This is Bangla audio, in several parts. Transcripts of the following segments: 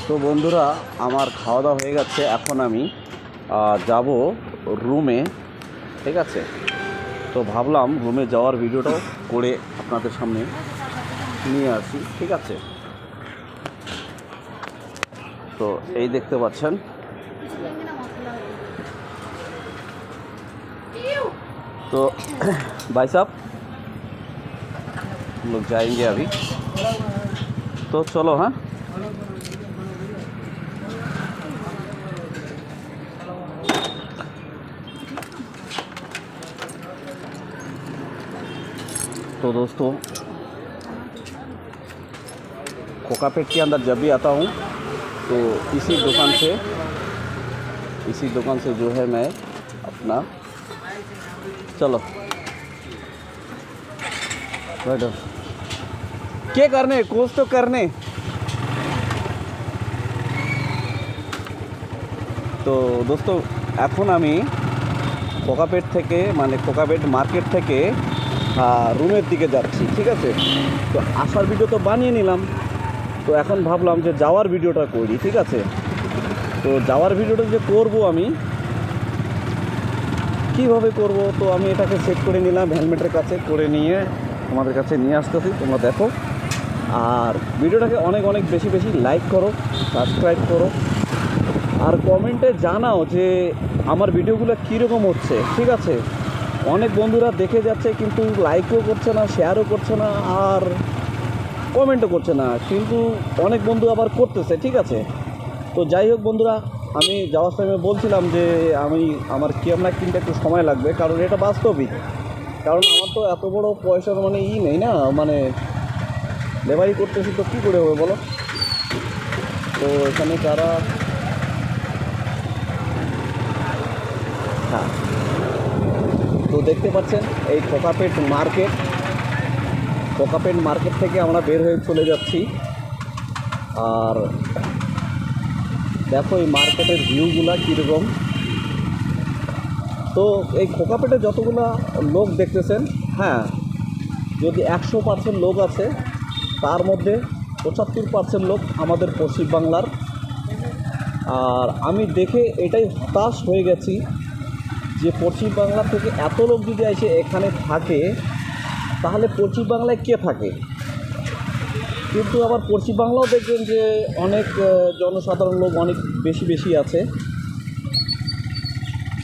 তো বন্ধুরা, আমার খাওয়া দাওয়া হয়ে গেছে। এখন আমি যাব রুমে, ঠিক আছে। তো ভাবলাম রুমে যাওয়ার ভিডিওটাও করে আপনাদের সামনে নিয়ে আসি, ঠিক আছে। তো এই দেখতে পাচ্ছেন, तो भाई साहब हम लोग जाएंगे अभी, तो चलो। हाँ, तो दोस्तों, कोकापेट के अंदर जब भी आता हूँ तो इसी दुकान से जो है मैं अपना, चलो बैठो, क्या करने, कुछ तो करने। तो दोस्तों, এখন আমি কোকাপেট থেকে, মানে কোকাপেট মার্কেট থেকে রুমের দিকে যাচ্ছি, ঠিক আছে। তো আসার ভিডিও তো বানিয়ে নিলাম, তো এখন ভাবলাম যে যাওয়ার ভিডিওটা করি, ঠিক আছে। তো যাওয়ার ভিডিওটা যে করব আমি কীভাবে করব, তো আমি এটাকে সেট করে নিলাম হেলমেটের কাছে, করে নিয়ে আমাদের কাছে নিয়ে আসতেছি। তোমরা দেখো, আর ভিডিওটাকে অনেক অনেক বেশি বেশি লাইক করো, সাবস্ক্রাইব করো, আর কমেন্টে জানাও যে আমার ভিডিওগুলো কীরকম হচ্ছে, ঠিক আছে। অনেক বন্ধুরা দেখে যাচ্ছে কিন্তু লাইকও করছে না, শেয়ারও করছে না, আর কমেন্টও করছে না, কিন্তু অনেক বন্ধু আবার করতেছে, ঠিক আছে। তো যাই হোক বন্ধুরা, আমি যাওয়ার সময় বলছিলাম যে আমার ক্যামেরা কিনতে একটু সময় লাগবে, কারণ এটা বাস্তবিক। কারণ আমার তো এত বড় পয়সার মানে নেই না, মানে লেবারি করতেছি, তো কী করে হবে বলো। তো এখানে যারা, হ্যাঁ, তো দেখতে পাচ্ছেন এই কোকাপেট মার্কেট থেকে আমরা বের হয়ে চলে যাচ্ছি। আর দেখো এই মার্কেটের ভিউগুলা কীরকম। তো এই কোকাপেটে যতগুলা লোক দেখতেছেন, হ্যাঁ, যদি 100% লোক আছে, তার মধ্যে 75% লোক আমাদের পশ্চিম বাংলার। আর আমি দেখে এটাই হতাশ হয়ে গেছি যে পশ্চিম বাংলা থেকে এত লোক যদি এসে এখানে থাকে, তাহলে পশ্চিম বাংলায় কে থাকে। কিন্তু আবার পশ্চিম বাংলাও দেখবেন যে অনেক জনসাধারণ লোক অনেক বেশি আছে,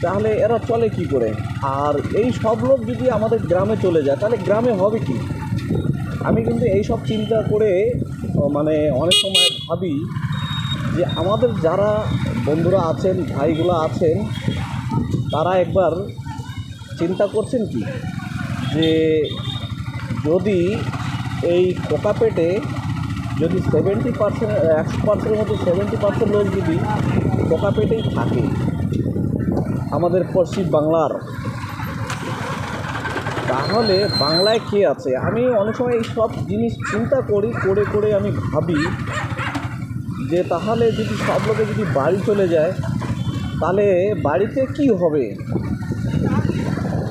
তাহলে এরা চলে কি করে। আর এই সব লোক যদি আমাদের গ্রামে চলে যায়, তাহলে গ্রামে হবে কি। আমি কিন্তু এই সব চিন্তা করে মানে অনেক সময় ভাবি যে আমাদের যারা বন্ধুরা আছেন, ভাইগুলো আছেন, তারা একবার চিন্তা করছেন কি যে যদি এই কোকাপেটে যদি 70%, 100%-এর মধ্যে 70% লোক যদি কোকাপেটেই থাকে আমাদের পশ্চিম বাংলার, তাহলে বাংলায় কে আছে। আমি অনেক সময় এই সব জিনিস চিন্তা করে আমি ভাবি যে তাহলে যদি সব লোকে যদি বাড়ি চলে যায়, তাহলে বাড়িতে কি হবে।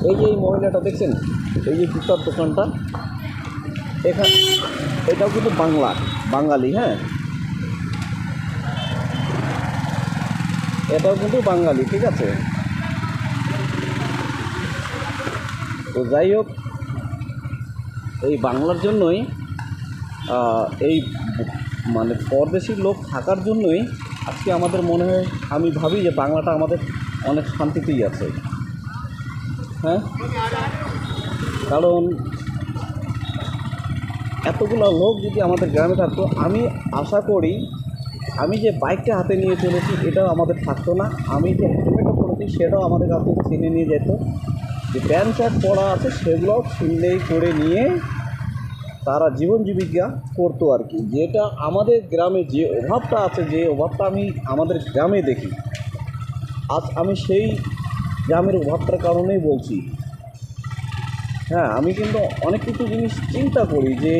এই যে এই মহিলাটা দেখছেন, এই যে জুতার দোকানটা, এখানে এটাও কিন্তু বাঙালি, হ্যাঁ, এটাও কিন্তু বাঙালি, ঠিক আছে। তো যাই হোক, এই বাংলার জন্যই এই মানে পরদেশি লোক থাকার জন্যই আজকে আমাদের মনে হয়, আমি ভাবি যে বাংলাটা আমাদের অনেক শান্তিতেই আছে, হ্যাঁ। কারণ এতগুলো লোক যদি আমাদের গ্রামে থাকতো, আমি আশা করি আমি যে বাইকটা হাতে নিয়ে চলেছি এটাও আমাদের থাকতো না, আমি যে হেলমেটটা পরেছি সেটাও আমাদের কাছে ছিনে নিয়ে যেত, যে প্যান্ট শার্ট পরা আছে সেগুলোও ছিনলেই করে নিয়ে তারা জীবন জীবিকা করতো আর কি। যেটা আমাদের গ্রামে যে অভাবটা আছে, যে অভাবটা আমি আমাদের গ্রামে দেখি, আজ আমি সেই গ্রামের অভাবটার কারণেই বলছি। হ্যাঁ, আমি কিন্তু অনেক কিছু জিনিস চিন্তা করি যে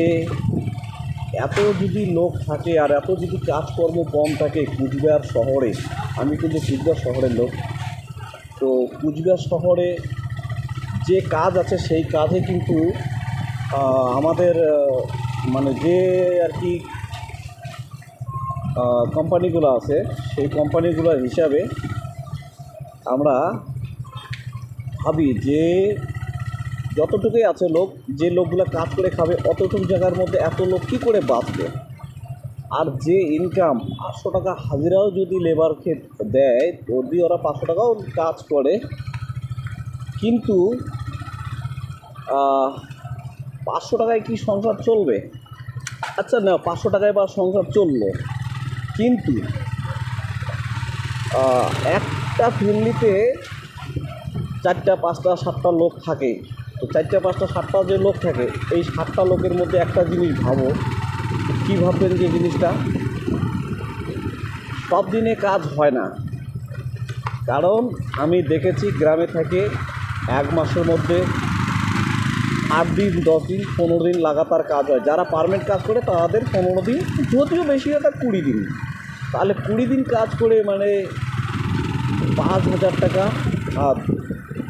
এত যদি লোক থাকে আর এত যদি কাজকর্ম কম থাকে কুচবিহার শহরে, আমি কিন্তু কুচবিহার শহরের লোক, তো কুচবিহার শহরে যে কাজ আছে সেই কাজে কিন্তু আমাদের মানে যে আর কি কোম্পানিগুলো আছে সেই কোম্পানিগুলোর হিসাবে আমরা ভাবি যে যতটুকুই আছে লোক, যে লোকগুলো কাজ করে খাবে অতটুকু জায়গার মধ্যে এত লোক কী করে বাঁচবে। আর যে ইনকাম 500 টাকা হাজিরাও যদি লেবারকে দেয়, যদি ওরা 500 টাকাও কাজ করে, কিন্তু 500 টাকায় কি সংসার চলবে? আচ্ছা না, 500 টাকায় বা সংসার চললো, কিন্তু একটা ফ্যামিলিতে 4টা 5টা 7টা লোক থাকে। তো 4টা 5টা 7টা যে লোক থাকে, এই 7টা লোকের মধ্যে একটা জিনিস ভাবো, কী ভাববেন যে জিনিসটা সব দিনে কাজ হয় না। কারণ আমি দেখেছি গ্রামে থেকে 1 মাসের মধ্যে 8 দিন 10 দিন 15 দিন লাগাতার কাজ হয়। যারা পার্মানেন্ট কাজ করে তাদের 15 দিন, যদিও বেশি হয় 20 দিন। তাহলে 20 দিন কাজ করে মানে 5,000 টাকা, আর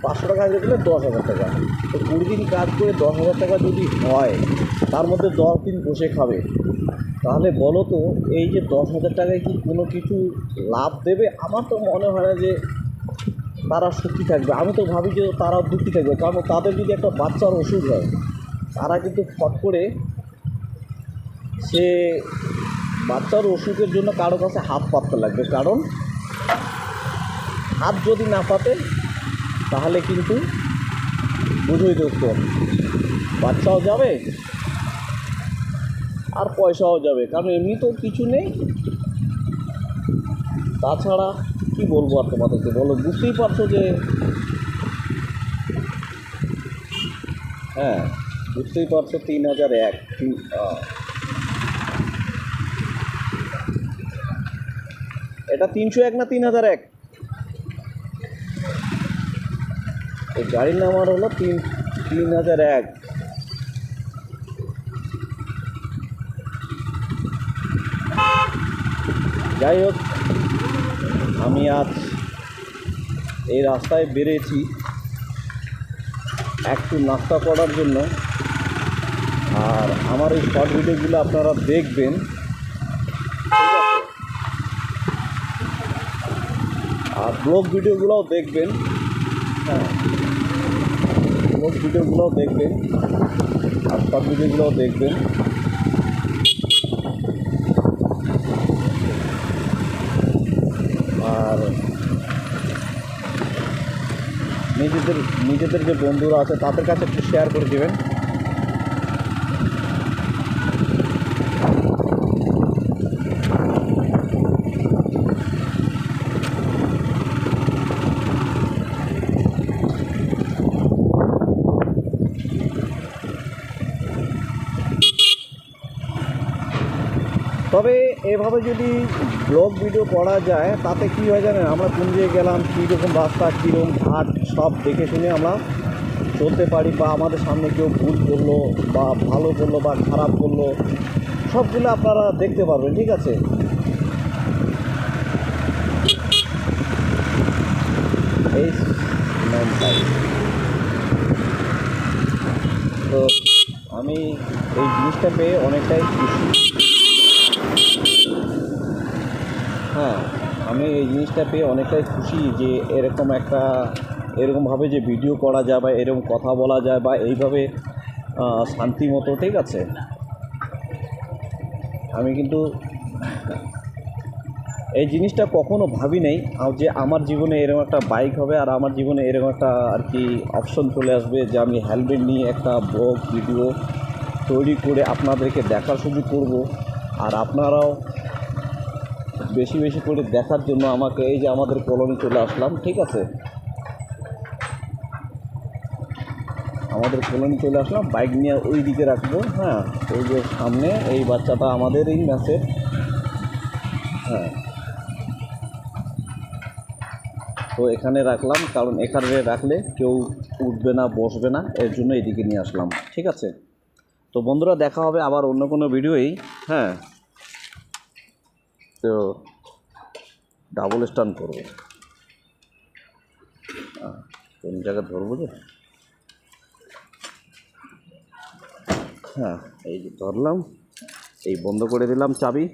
500 টাকা হাজিরা দিলে 10,000 টাকা। তো 20 দিন কাজ করে 10,000 টাকা যদি হয়, তার মধ্যে 10 দিন বসে খাবে, তাহলে বলো তো এই যে 10,000 টাকায় কি কোনো কিছু লাভ দেবে? আমার তো মনে হয় না যে তারা সুখী থাকবে। আমি তো ভাবি যে তারাও দুঃখী থাকবে, কারণ তাদের যদি একটা বাচ্চার অসুখ হয়, তারা কিন্তু ফট করে সে বাচ্চার অসুখের জন্য কারো কাছে হাত পাততে লাগবে। কারণ হাত যদি না পাতে তাহলে কিন্তু বুঝোই দোস্ত, বাচ্চাও যাবে আর পয়সাও যাবে, কারণ এমনি তো কিছু নেই। তাছাড়া কি বলবো আর তোমাদেরকে, বলো, বুঝতেই পারছো যে হ্যাঁ, বুঝতেই পারছো 3,001 এটা 301 না 3,001? এই গাড়ির নাম্বার হলো 3,001। যাই হোক, আমি আজ এই রাস্তায় বেরিয়েছি একটু নাস্তা করার জন্য। আর আমার এই শর্ট ভিডিওগুলো আপনারা দেখবেন, ঠিক আছে? আর ব্লগ ভিডিওগুলোও দেখবেন। হ্যাঁ, ব্লগ ভিডিওগুলোও দেখবেন আর শর্ট ভিডিওগুলোও দেখবেন। আর নিজেদের যে বন্ধুরা আছে তাদের কাছে একটু শেয়ার করে দেবেন। তবে এভাবে যদি ব্লগ ভিডিও করা যায়, তাতে কী হয় জানেন, আমরা কোন জায়গায় গেলাম, কীরকম রাস্তা, কীরকম ঘাট, সব দেখে শুনে আমরা চলতে পারি। বা আমাদের সামনে কেউ ভুল করলো বা ভালো করলো বা খারাপ করলো, সবগুলো আপনারা দেখতে পারবেন, ঠিক আছে? এই তো আমি এই জিনিসটা পেয়ে অনেকটাই খুশি। হ্যাঁ, আমি এই জিনিসটা পেয়ে অনেকটাই খুশি যে এরকমভাবে যে ভিডিও করা যায় বা এরকম কথা বলা যায় বা এইভাবে শান্তি মতো, ঠিক আছে? আমি কিন্তু এই জিনিসটা কখনো ভাবি নাই যে আমার জীবনে এরকম একটা বাইক হবে আর আমার জীবনে এরকম একটা আর কি অপশন চলে আসবে যে আমি হেলমেট নিয়ে একটা ব্লগ ভিডিও তৈরি করে আপনাদেরকে দেখার সুযোগ করব। আর আপনারাও বেশি বেশি করে দেখার জন্য আমাকে এই যে আমাদের কলোনি চলে আসলাম, ঠিক আছে? আমাদের কলোনি চলে আসলাম, বাইক নিয়ে ওই দিকে রাখবো। হ্যাঁ, ওই যে সামনে এই বাচ্চাটা আমাদেরই ম্যাচের। হ্যাঁ, তো এখানে রাখলাম, কারণ এখানে রাখলে কেউ উঠবে না, বসবে না, এর জন্য এদিকে নিয়ে আসলাম, ঠিক আছে? তো বন্ধুরা, দেখা হবে আবার অন্য কোনো ভিডিওই। হ্যাঁ, তো ডাবল স্টান্ট করবো, কোন জায়গায় ধরবো যে? হ্যাঁ, এই যে ধরলাম, এই বন্ধ করে দিলাম চাবি।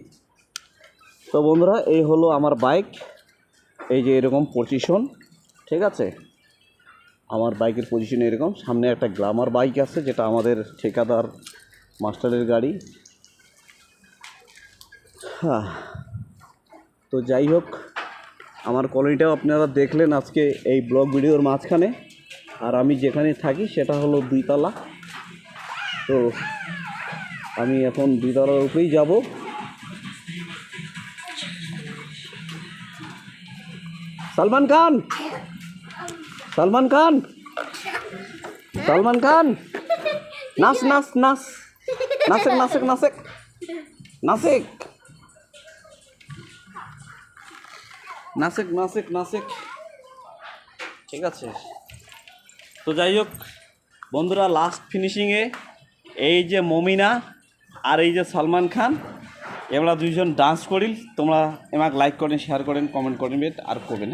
তো বন্ধুরা এই হলো আমার বাইক, এই যে এরকম পজিশন, ঠিক আছে। আমার বাইকের পজিশন এরকম, সামনে একটা গ্ল্যামার বাইক আছে যেটা আমাদের ঠিকাদার মাস্টারের গাড়ি। হ্যাঁ, তো যাই হোক, আমার কলোনিটাও আপনারা দেখলেন আজকে এই ব্লগ ভিডিওর মাঝখানে। আর আমি যেখানে থাকি সেটা হলো 2 তলা। তো আমি এখন 2 তলার উপরেই যাব। সালমান খান, সালমান খান, সালমান খান, নাচ নাচ নাচ, নাচেক নাচেক নাচেক নাচেক নাচেক নাচেক নাচেক, ঠিক আছে। তো যাই হোক বন্ধুরা, লাস্ট ফিনিশিংয়ে এই যে মমিনা আর এই যে সালমান খান, আমরা দুইজন ডান্স করি। তোমরা আমাকে লাইক করেন, শেয়ার করেন, কমেন্ট করবেন আর করবেন, হ্যাঁ।